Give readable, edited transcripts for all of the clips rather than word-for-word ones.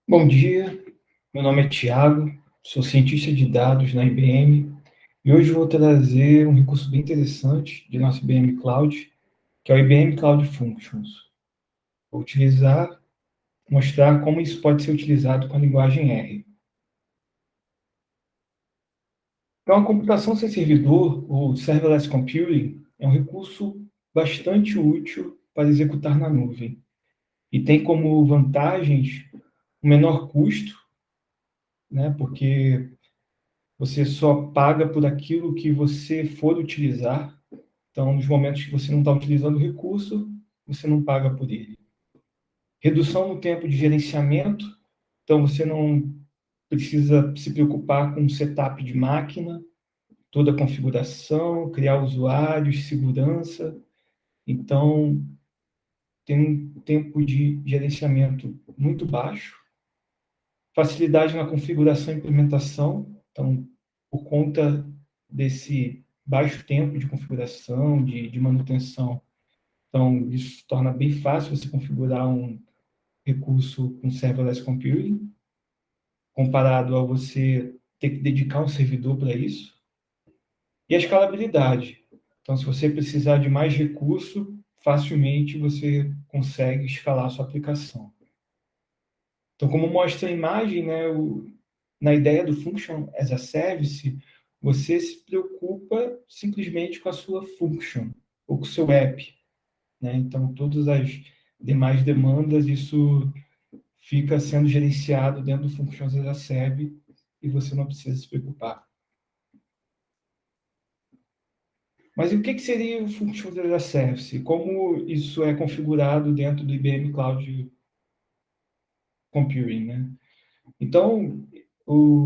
Bom dia, meu nome é Thiago, sou cientista de dados na IBM e hoje vou trazer um recurso bem interessante de nossa IBM Cloud, que é o IBM Cloud Functions. Vou mostrar como isso pode ser utilizado com a linguagem R. Então, a computação sem servidor, ou serverless computing, é um recurso bastante útil para executar na nuvem e tem como vantagens o menor custo, né, porque você só paga por aquilo que você for utilizar. Então, nos momentos que você não está utilizando o recurso, você não paga por ele. Redução no tempo de gerenciamento. Então, você não precisa se preocupar com o setup de máquina, toda a configuração, criar usuários, segurança. Então, tem um tempo de gerenciamento muito baixo. Facilidade na configuração e implementação. Então, por conta desse baixo tempo de configuração, de manutenção, então isso torna bem fácil você configurar um recurso com serverless computing, comparado a você ter que dedicar um servidor para isso. E a escalabilidade. Então, se você precisar de mais recurso, facilmente você consegue escalar a sua aplicação. Então, como mostra a imagem, né, na ideia do Function as a Service, você se preocupa simplesmente com a sua function, ou com o seu app, né? Então, todas as demais demandas, isso fica sendo gerenciado dentro do Functions as a Service e você não precisa se preocupar. Mas e o que seria o Functions as a Service? Como isso é configurado dentro do IBM Cloud Computing, né? Então,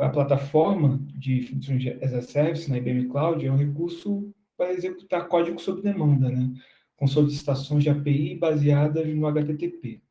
a plataforma de Functions as a Service na IBM Cloud é um recurso para executar código sob demanda, né? Com solicitações de API baseadas no HTTP.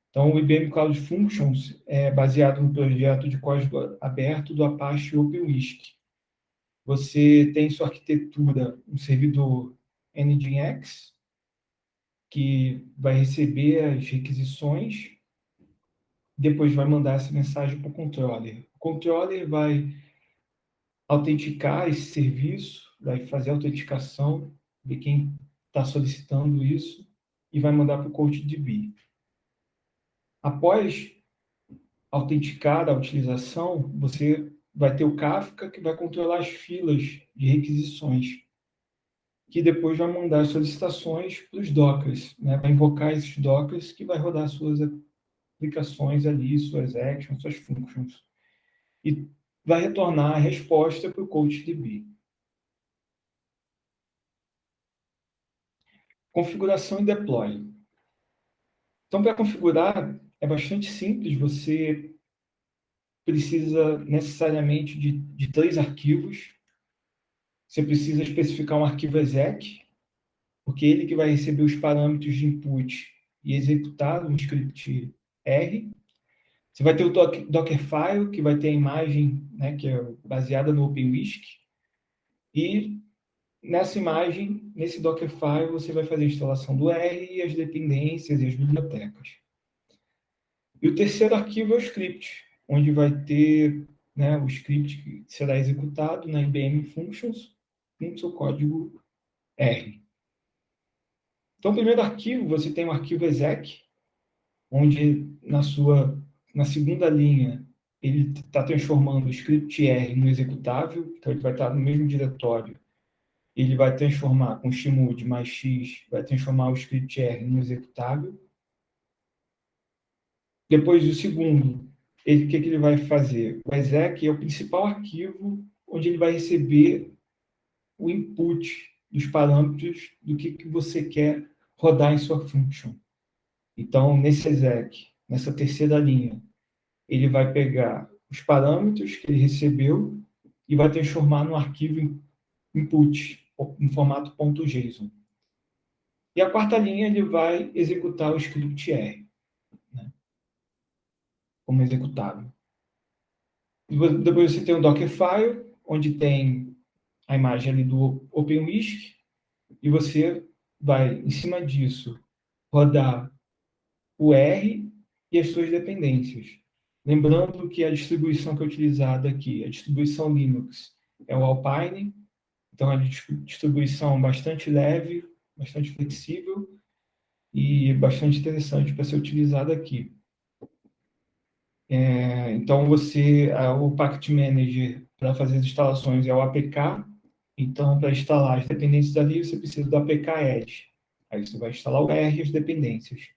Então, o IBM Cloud Functions é baseado no projeto de código aberto do Apache OpenWhisk. Você tem em sua arquitetura um servidor Nginx, que vai receber as requisições, depois vai mandar essa mensagem para o controller. O controller vai autenticar esse serviço, vai fazer a autenticação de quem está solicitando isso e vai mandar para o CouchDB. Após autenticar a utilização, você vai ter o Kafka que vai controlar as filas de requisições, que depois vai mandar as solicitações para os Dockers, né? Vai invocar esses Dockers que vai rodar suas aplicações ali, suas actions, suas functions. E vai retornar a resposta para o CouchDB. Configuração e deploy. Então, para configurar, é bastante simples. Você precisa necessariamente de 3 arquivos. Você precisa especificar um arquivo exec, porque é ele que vai receber os parâmetros de input e executar um script R. Você vai ter o Dockerfile, que vai ter a imagem, né, que é baseada no OpenWhisk. E nessa imagem, nesse Dockerfile, você vai fazer a instalação do R e as dependências e as bibliotecas. E o terceiro arquivo é o script, onde vai ter, né, o script que será executado na IBM Functions com o seu código R. Então, o primeiro arquivo, você tem um arquivo exec, onde na segunda linha ele está transformando o script R no executável, então ele vai estar no mesmo diretório. Ele vai transformar com xmod mais x, vai transformar o script R no executável. Depois do segundo, o que ele vai fazer? O exec é o principal arquivo onde ele vai receber o input dos parâmetros do que você quer rodar em sua function. Então, nesse exec, nessa terceira linha, ele vai pegar os parâmetros que ele recebeu e vai transformar no arquivo input, em formato .json. E a quarta linha, ele vai executar o script R, né, como executável. Depois você tem o Dockerfile, onde tem a imagem ali do OpenWhisk, e você vai, em cima disso, rodar o R e as suas dependências. Lembrando que a distribuição que é utilizada aqui, a distribuição Linux, é o Alpine, então é uma distribuição bastante leve, bastante flexível e bastante interessante para ser utilizada aqui. Então, o Packet Manager para fazer as instalações é o APK. Então, para instalar as dependências ali, você precisa do APK Edge. Aí você vai instalar o R e as dependências.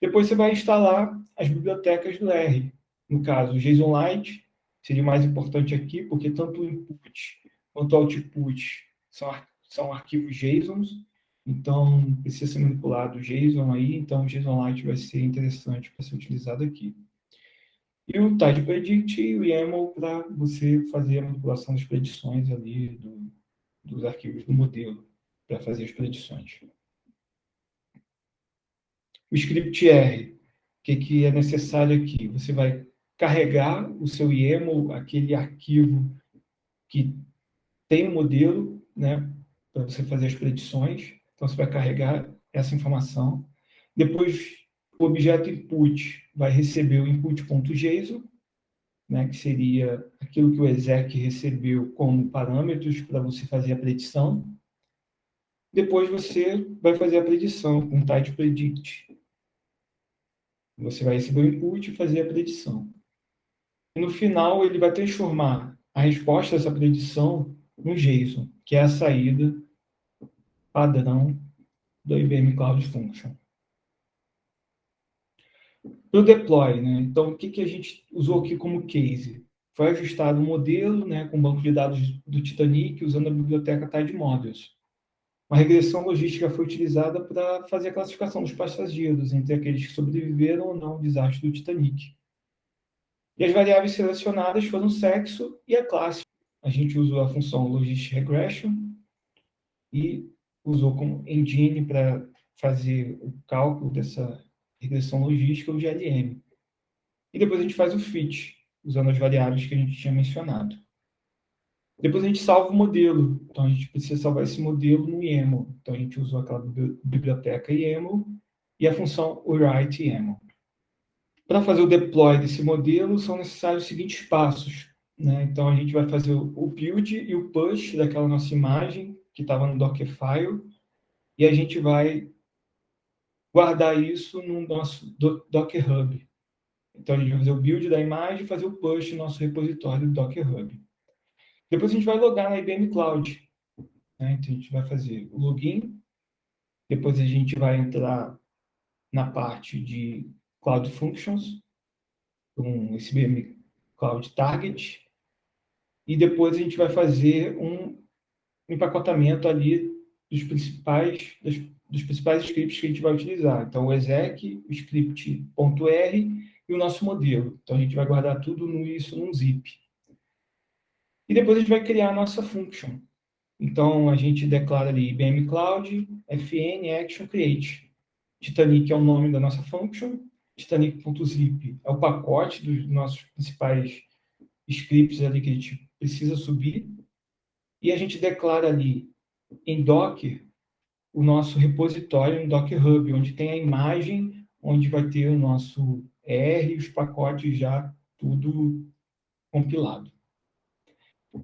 Depois você vai instalar as bibliotecas do R. No caso, o JSONLite seria o mais importante aqui, porque tanto o input quanto o output são arquivos JSONs, então precisa ser manipulado o JSON aí, então o JSONLite vai ser interessante para ser utilizado aqui. E o TidyPredict e o YAML para você fazer a manipulação das predições ali dos arquivos do modelo, para fazer as predições. O script R, o que é necessário aqui? Você vai carregar o seu YAML, aquele arquivo que tem o modelo, né, para você fazer as predições. Então, você vai carregar essa informação. Depois, o objeto input vai receber o input.json, né, que seria aquilo que o exec recebeu como parâmetros para você fazer a predição. Depois você vai fazer a predição com TidyPredict. Você vai receber o input e fazer a predição. E no final, ele vai transformar a resposta dessa predição no JSON, que é a saída padrão do IBM Cloud Function. Para o deploy, né? Então, o que a gente usou aqui como case? Foi ajustado o modelo, né, com o banco de dados do Titanic, usando a biblioteca TidyModels. Uma regressão logística foi utilizada para fazer a classificação dos passageiros entre aqueles que sobreviveram ou não ao desastre do Titanic. E as variáveis selecionadas foram o sexo e a classe. A gente usou a função Logistic Regression e usou como engine para fazer o cálculo dessa regressão logística, o GLM. E depois a gente faz o fit, usando as variáveis que a gente tinha mencionado. Depois a gente salva o modelo. Então a gente precisa salvar esse modelo no YAML. Então a gente usou aquela biblioteca YAML e a função write.yaml. Para fazer o deploy desse modelo, são necessários os seguintes passos, né? Então, a gente vai fazer o build e o push daquela nossa imagem, que estava no Dockerfile, e a gente vai guardar isso no nosso Docker Hub. Então, a gente vai fazer o build da imagem e fazer o push no nosso repositório do Docker Hub. Depois, a gente vai logar na IBM Cloud. Né? Então, a gente vai fazer o login, depois a gente vai entrar na parte de Cloud Functions, com esse IBM Cloud Target, e depois a gente vai fazer um empacotamento ali dos principais scripts que a gente vai utilizar. Então, o exec, o script.r e o nosso modelo. Então, a gente vai guardar tudo isso num zip. E depois a gente vai criar a nossa function. Então, a gente declara ali IBM Cloud, fn, action, create. Titanic é o nome da nossa function. Titanic.zip é o pacote dos nossos principais scripts ali que a gente precisa subir. E a gente declara ali em Docker o nosso repositório no Docker Hub, onde tem a imagem, onde vai ter o nosso R e os pacotes já tudo compilado.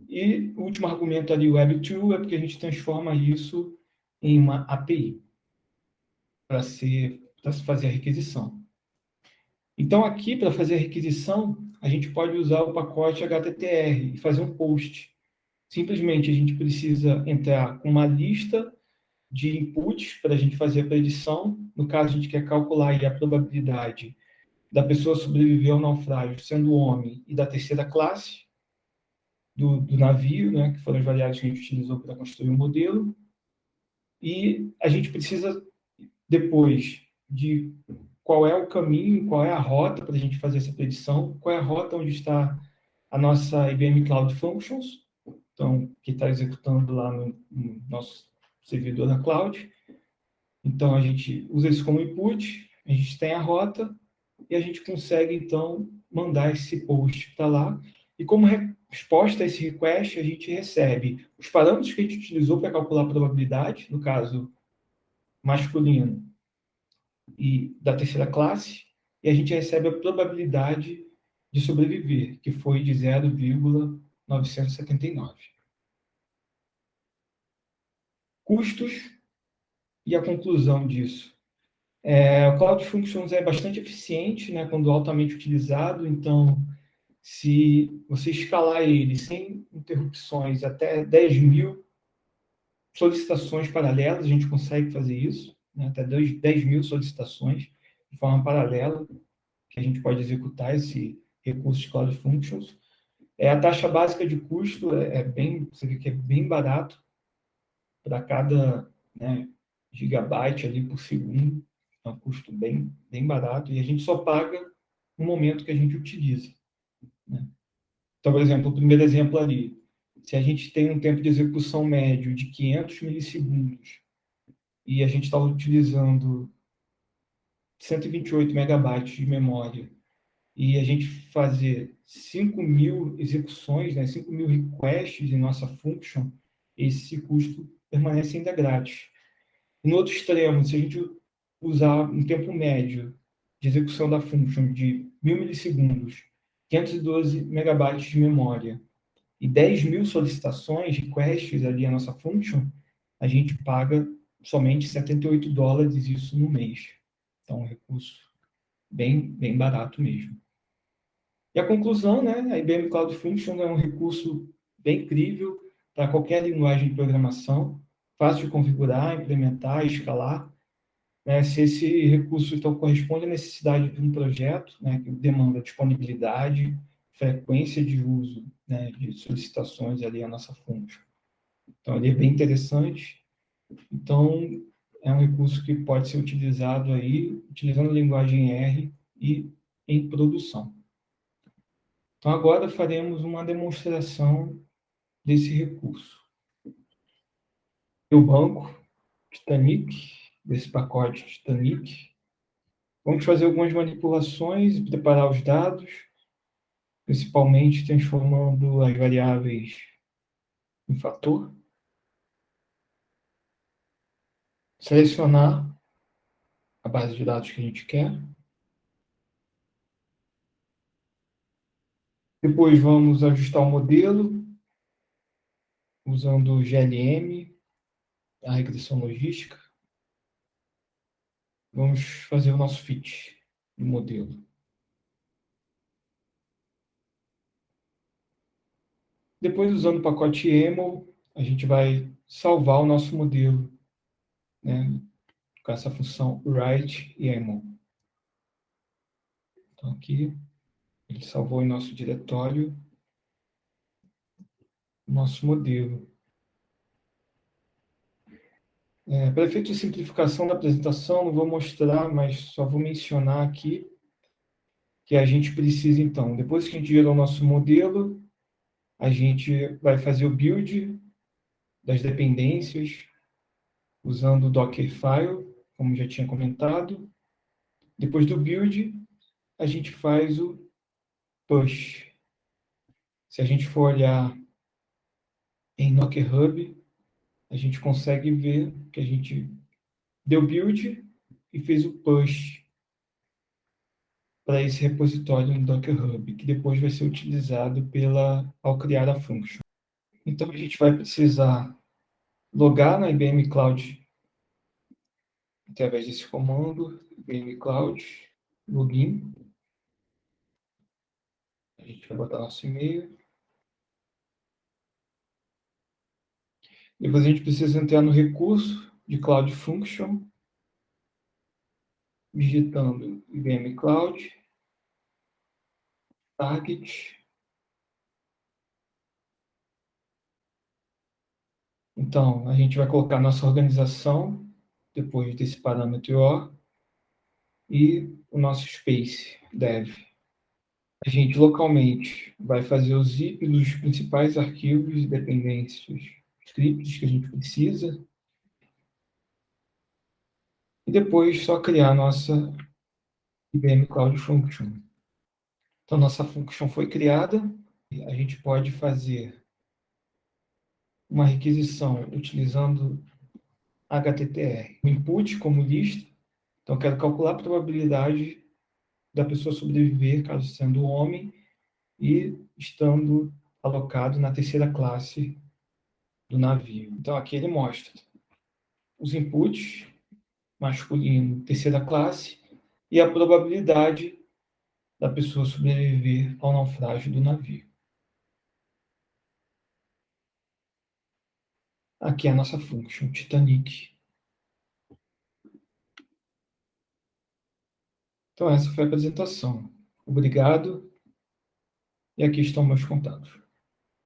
E o último argumento ali, o Web2, é porque a gente transforma isso em uma API para se fazer a requisição. Então, aqui, para fazer a requisição, a gente pode usar o pacote HTTR e fazer um post. Simplesmente, a gente precisa entrar com uma lista de inputs para a gente fazer a predição. No caso, a gente quer calcular a probabilidade da pessoa sobreviver ao naufrágio sendo homem e da terceira classe do navio, né, que foram as variáveis que a gente utilizou para construir o modelo. E a gente precisa, depois, de qual é o caminho, qual é a rota para a gente fazer essa predição, qual é a rota onde está a nossa IBM Cloud Functions, então, que está executando lá no nosso servidor na cloud. Então, a gente usa isso como input, a gente tem a rota, e a gente consegue, então, mandar esse post para lá. E como resposta a esse request, a gente recebe os parâmetros que a gente utilizou para calcular a probabilidade, no caso, masculino e da terceira classe, e a gente recebe a probabilidade de sobreviver, que foi de 0,979. Custos e a conclusão disso. O Cloud Functions é bastante eficiente, né, quando altamente utilizado, então, se você escalar ele sem interrupções até 10.000 solicitações paralelas, a gente consegue fazer isso, né, até 10.000 solicitações de forma paralela, que a gente pode executar esse recurso de Cloud Functions. A taxa básica de custo bem, você vê que é bem barato para cada, né, gigabyte ali por segundo, é um custo bem, bem barato, e a gente só paga no momento que a gente utiliza, né? Então, por exemplo, o primeiro exemplo ali, se a gente tem um tempo de execução médio de 500 milissegundos e a gente está utilizando 128 megabytes de memória e a gente fazer 5.000 execuções, né, 5.000 requests em nossa function, esse custo permanece ainda grátis. No outro extremo, se a gente usar um tempo médio de execução da function de 1.000 milissegundos, 512 megabytes de memória e 10.000 solicitações, requests ali a nossa function, a gente paga somente $78 isso no mês. Então, é um recurso bem, bem barato mesmo. E a conclusão, né, a IBM Cloud Functions é um recurso bem incrível para qualquer linguagem de programação, fácil de configurar, implementar, escalar, né, se esse recurso então corresponde à necessidade de um projeto, né, que demanda disponibilidade, frequência de uso, né, de solicitações ali à nossa fonte. Então, ele é bem interessante. Então, é um recurso que pode ser utilizado aí, utilizando a linguagem R e em produção. Então, agora faremos uma demonstração desse recurso. O banco Titanic, desse pacote Titanic. Vamos fazer algumas manipulações e preparar os dados, principalmente transformando as variáveis em fator. Selecionar a base de dados que a gente quer. Depois vamos ajustar o modelo, usando o GLM, a regressão logística. Vamos fazer o nosso fit do modelo. Depois, usando o pacote YAML, a gente vai salvar o nosso modelo, né, com essa função write YAML. Então, aqui, ele salvou em nosso diretório o nosso modelo. Para efeito de simplificação da apresentação, não vou mostrar, mas só vou mencionar aqui que a gente precisa, então, depois que a gente gerou o nosso modelo, a gente vai fazer o build das dependências, usando o Dockerfile, como já tinha comentado. Depois do build, a gente faz o push. Se a gente for olhar em Docker Hub, a gente consegue ver que a gente deu build e fez o push para esse repositório no Docker Hub, que depois vai ser utilizado ao criar a function. Então, a gente vai precisar logar na IBM Cloud através desse comando, IBM Cloud, login. A gente vai botar nosso e-mail. Depois a gente precisa entrar no recurso de Cloud Function, digitando IBM Cloud, target. Então, a gente vai colocar nossa organização, depois desse parâmetro OR, e o nosso space, dev. A gente localmente vai fazer o zip dos principais arquivos e dependências, scripts que a gente precisa, e depois só criar a nossa IBM Cloud Function. Então, nossa function foi criada, a gente pode fazer uma requisição utilizando HTTR. O input como lista, então quero calcular a probabilidade da pessoa sobreviver, caso sendo homem, e estando alocado na terceira classe do navio. Então, aqui ele mostra os inputs, masculino, terceira classe, e a probabilidade da pessoa sobreviver ao naufrágio do navio. Aqui é a nossa function, Titanic. Então, essa foi a apresentação. Obrigado, e aqui estão meus contatos.